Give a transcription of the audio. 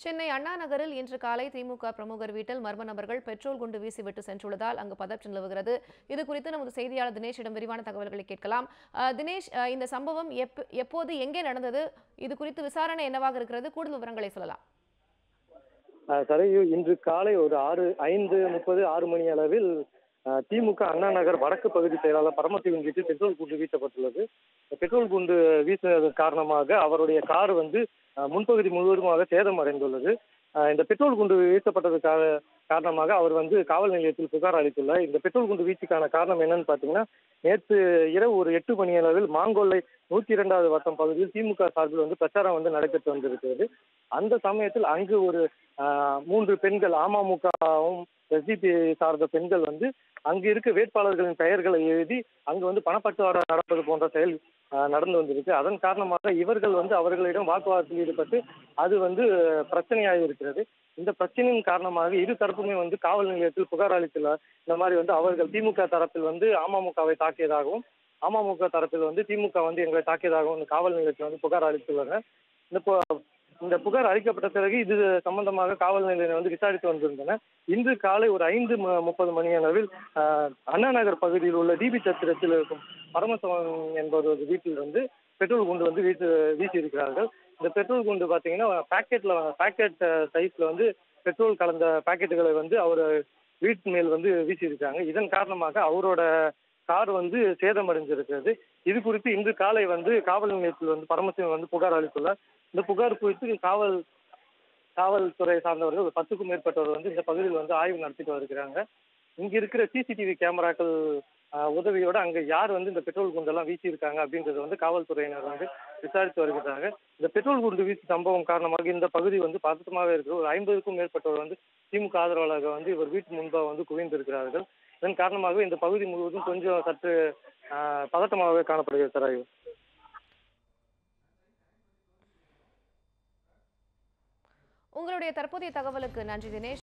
சென்னை அண்ணா நகரில் இன்று காலை திமுக பிரமுகர் வீட்டில் மர்ம நபர்கள் பெட்ரோல் குண்டு வீசிவிட்டு சென்றுள்ளதால் அங்கு பதற்றம் நிலவுகிறது. இது குறித்து நமது செய்தியாளர் தினேஷிடம் விரிவான தகவல்களை கேட்கலாம். தினேஷ், இந்த சம்பவம் எப்போது எங்கே நடந்தது? இது குறித்து விசாரணை என்னவாக இருக்கிறது? கூடுதல் விவரங்களை சொல்லலாம். சரையு இன்று காலை ஒரு 5:30 6 மணி அளவில் திமுக அண்ணா நகர் வடக்கு பகுதி செயலாளர் பரமசிவன் வீட்டில் பெட்ரோல் குண்டு வீசப்பட்டுள்ளது. பெட்ரோல் குண்டு வீசினது காரணமாக அவருடைய கார் முன்பகுதி முழுவதுமாக சேதம் அடைந்துள்ளது. இந்த பெட்ரோல் குண்டு வீசப்பட்டதுக்காக காரணமாக அவர் காவல் நிலையத்தில் புகார் அளித்துள்ளார். இந்த பெட்ரோல் குண்டு வீச்சுக்கான காரணம் என்னன்னு பார்த்தீங்கன்னா, நேற்று இரவு ஒரு 8 மணி அளவில் மாங்கொல்லை 102வது வட்டம் பகுதியில் திமுக சார்பில் பிரச்சாரம் நடைபெற்று வந்திருக்கிறது. அந்த சமயத்தில் அங்கு ஒரு 3 பெண்கள் அமமுகவும் எஸ்டிபி சார்ந்த பெண்கள் அங்கு இருக்க வேட்பாளர்களின் பெயர்களை எழுதி அங்கு பணப்பட்டுவாடா நடப்பது போன்ற செயல் நடந்து வந்திருக்கு. அதன் காரணமாக இவர்கள் அவர்களிடம் வாக்குவாதத்தில் ஈடுபட்டு அது பிரச்சனையாக இருக்கிறது. இந்த பிரச்சனையின் காரணமாக இரு தரப்புமே காவல் நிலையத்தில் புகார் அளித்துள்ளார். இந்த மாதிரி அவர்கள் திமுக தரப்பில் அமமுகவை தாக்கியதாகவும், அமமுக தரப்பில் திமுக எங்களை தாக்கியதாகவும் காவல் நிலையத்தில் புகார் அளித்துள்ளனர். இந்த இந்த புகார் அளிக்கப்பட்ட பிறகு இது சம்பந்தமாக காவல் நிலையம் விசாரித்து வந்திருந்தனர். இன்று காலை ஒரு 5:30 மணி அளவில் அண்ணா நகர் பகுதியில் உள்ள டிபி சத்திரத்தில் இருக்கும் பரமசிவன் என்பவர் வீட்டில் பெட்ரோல் குண்டு வீசி இருக்கிறார்கள். இந்த பெட்ரோல் குண்டு பார்த்தீங்கன்னா பேக்கெட் சைஸ்ல பெட்ரோல் கலந்த பாக்கெட்டுகளை அவர் வீட்டு மேல் வீசி இருக்காங்க. இதன் காரணமாக அவரோட கார் சேதமடைஞ்சிருக்கிறது. இது குறித்து இன்று காலை காவல் நிலையத்தில் பரமசிவன் புகார் அளித்துள்ளார். இந்த புகார் குறித்து காவல்துறை சார்ந்தவர்கள் ஒரு 10க்கும் மேற்பட்டவர் இந்த பகுதியில் ஆய்வு நடத்திட்டு வருகிறாங்க. இங்க இருக்கிற சிசிடிவி கேமராக்கள் உதவியோட அங்க யார் இந்த பெட்ரோல் குண்டெல்லாம் வீசி இருக்காங்க அப்படின்றது காவல்துறையினர் விசாரித்து வருகிறாங்க. இந்த பெட்ரோல் குண்டு வீசி சம்பவம் காரணமாக இந்த பகுதி பதட்டமாக இருக்கிற ஒரு 50க்கும் மேற்பட்டவர் திமுக ஆதரவாளர்கள் இவர் வீட்டு முன்பாக குவிந்திருக்கிறார்கள். இதன் காரணமாக இந்த பகுதி முழுவதும் கொஞ்சம் சற்று பதட்டமாகவே காணப்படுகிறது. தராயு, உங்களுடைய தற்போதைய தகவலுக்கு நன்றி தினேஷ்.